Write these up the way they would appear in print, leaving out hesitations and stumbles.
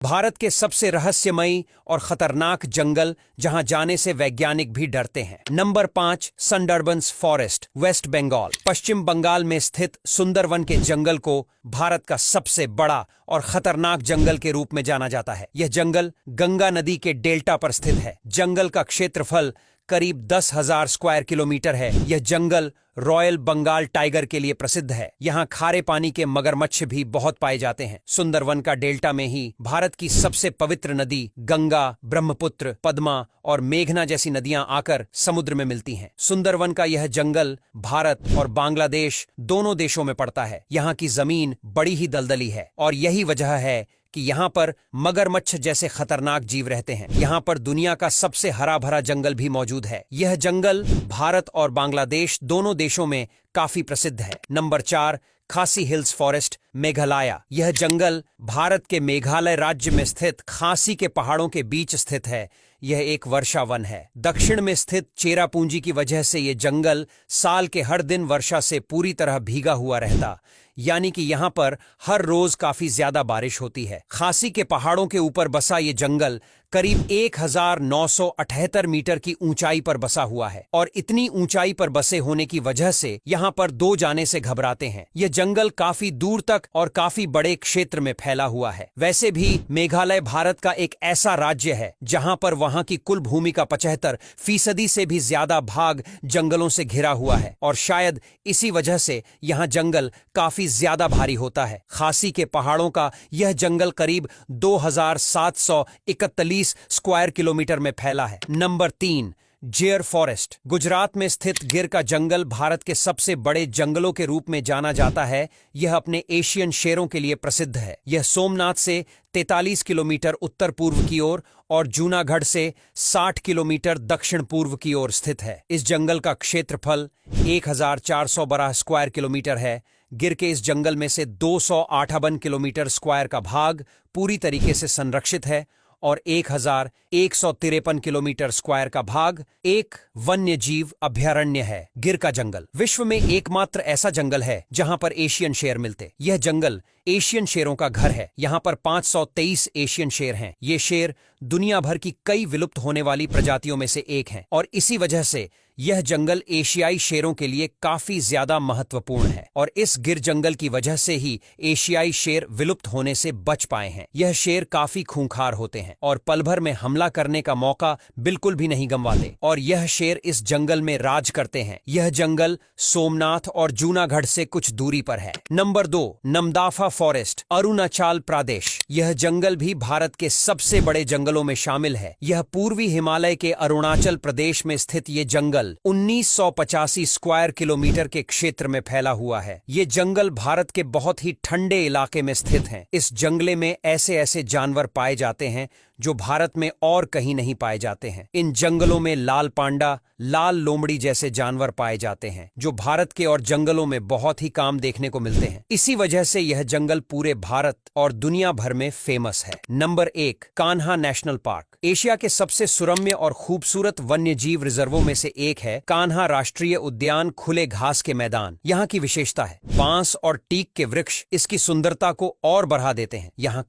भारत के सबसे रहस्यमयी और खतरनाक जंगल जहां जाने से वैज्ञानिक भी डरते हैं। Number 5, Sundarbans forest, West Bengal. Paschim Bengal में स्थित सुंदरवन के जंगल को भारत का सबसे बड़ा और खतरनाक जंगल के रूप में जाना जाता है। यह जंगल गंगा नदी के डेल्टा पर स्थित है। जंगल का क्षेत्रफल करीब 10,000 स्क्वायर किलोमीटर है। यह जंगल रॉयल बंगाल टाइगर के लिए प्रसिद्ध है। यहाँ खारे पानी के मगरमच्छ भी बहुत पाए जाते हैं। सुंदरवन का डेल्टा में ही भारत की सबसे पवित्र नदी गंगा, ब्रह्मपुत्र, पद्मा और मेघना जैसी नदियां आकर समुद्र में मिलती हैं। सुंदरवन का यह जंगल भारत और बांग्लादेश दोनों देशों में पड़ता है। यहाँ की जमीन बड़ी ही दलदली है और यही वजह है कि यहाँ पर मगरमच्छ जैसे खतरनाक जीव रहते हैं। यहाँ पर दुनिया का सबसे हरा भरा जंगल भी मौजूद है। यह जंगल भारत और बांग्लादेश दोनों देशों में काफी प्रसिद्ध है। नंबर 4, खासी हिल्स फॉरेस्ट, मेघालय। यह जंगल भारत के मेघालय राज्य में स्थित खासी के पहाड़ों के बीच स्थित है। यह एक वर्षा वन है। दक्षिण में स्थित चेरापूंजी की वजह से यह जंगल साल के हर दिन वर्षा से पूरी तरह भीगा हुआ रहता, यानी कि यहाँ पर हर रोज काफी ज्यादा बारिश होती है। खासी के पहाड़ों के ऊपर बसा ये जंगल करीब 1978 मीटर की ऊंचाई पर बसा हुआ है और इतनी ऊंचाई पर बसे होने की वजह से यहाँ पर दो जाने से घबराते हैं। यह जंगल काफी दूर तक और काफी बड़े क्षेत्र में फैला हुआ है। वैसे भी मेघालय भारत का एक ऐसा राज्य है जहाँ पर वहाँ की कुल भूमि का 75% से भी ज्यादा भाग जंगलों से घिरा हुआ है और शायद इसी वजह से यहाँ जंगल काफी ज्यादा भारी होता है। खासी के पहाड़ों का यह जंगल करीब 2741 स्क्वायर किलोमीटर में फैला है। नंबर 3, जेर फॉरेस्ट। गुजरात में स्थित गिर का जंगल भारत के सबसे बड़े जंगलों के रूप में जाना जाता है। यह अपने एशियन शेरों के लिए प्रसिद्ध है। यह सोमनाथ से 43 किलोमीटर उत्तर पूर्व की ओर और जूनागढ़ से 60 किलोमीटर दक्षिण पूर्व की ओर स्थित है। इस जंगल का क्षेत्रफल 1412 स्क्वायर किलोमीटर है। गिर के इस जंगल में से 258 किलोमीटर स्क्वायर का भाग पूरी तरीके से संरक्षित है और 1153 किलोमीटर स्क्वायर का भाग एक वन्य जीव अभयारण्य है। गिर का जंगल विश्व में एकमात्र ऐसा जंगल है जहां पर एशियन शेर मिलते। यह जंगल एशियन शेरों का घर है। यहाँ पर 523 एशियन शेर हैं। ये शेर दुनिया भर की कई विलुप्त होने वाली प्रजातियों में से एक हैं और इसी वजह से यह जंगल एशियाई शेरों के लिए काफी ज्यादा महत्वपूर्ण है और इस गिर जंगल की वजह से ही एशियाई शेर विलुप्त होने से बच पाए हैं। यह शेर काफी खूंखार होते हैं और पल भर में हमला करने का मौका बिल्कुल भी नहीं गंवाते और यह शेर इस जंगल में राज करते हैं। यह जंगल सोमनाथ और जूनागढ़ से कुछ दूरी पर है। Number 2, Namdapha forest, Arunachal Pradesh. यह जंगल भी भारत के सबसे बड़े जंगलों में शामिल है। यह पूर्वी हिमालय के अरुणाचल प्रदेश में स्थित ये जंगल 1985 स्क्वायर किलोमीटर के क्षेत्र में फैला हुआ है। ये जंगल भारत के बहुत ही ठंडे इलाके में स्थित हैं। इस जंगले में ऐसे ऐसे जानवर पाए जाते हैं जो भारत में और कहीं नहीं पाए जाते हैं। इन जंगलों में लाल पांडा, लाल लोमड़ी जैसे जानवर पाए जाते हैं जो भारत के और जंगलों में बहुत ही कम देखने को मिलते हैं। इसी वजह से यह जंगल पूरे भारत और दुनिया भर में फेमस है। Number 1, Kanha national park. Asia के सबसे सुरम्य और खूबसूरत वन्य जीव रिजर्वों में से एक है कान्हा राष्ट्रीय उद्यान। खुले घास के मैदान यहाँ की विशेषता है। बांस और टीक के वृक्ष इसकी सुंदरता को और बढ़ा देते हैं। यहाँ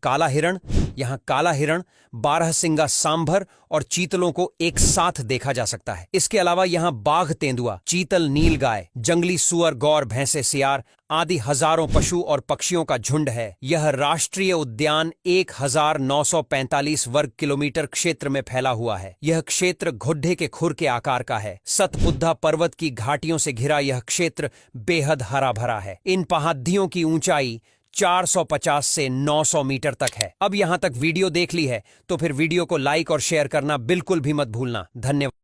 काला हिरण, बारहसिंगा सांभर और चीतलों को एक साथ देखा जा सकता है। इसके अलावा यहाँ बाघ, तेंदुआ, चीतल, नीलगाय, जंगली सुअर, गौर, भैंसे, सियार आदि हजारों पशु और पक्षियों का झुंड है। यह राष्ट्रीय उद्यान 1945 वर्ग किलोमीटर क्षेत्र में फैला हुआ है। यह क्षेत्र घुड्डे के खुर के आकार का है। सतपुड़ा पर्वत की घाटियों से घिरा यह क्षेत्र बेहद हरा भरा है। इन पहाड़ियों की ऊंचाई 450 से 900 मीटर तक है। अब यहाँ तक वीडियो देख ली है तो फिर वीडियो को लाइक और शेयर करना बिल्कुल भी मत भूलना। धन्यवाद।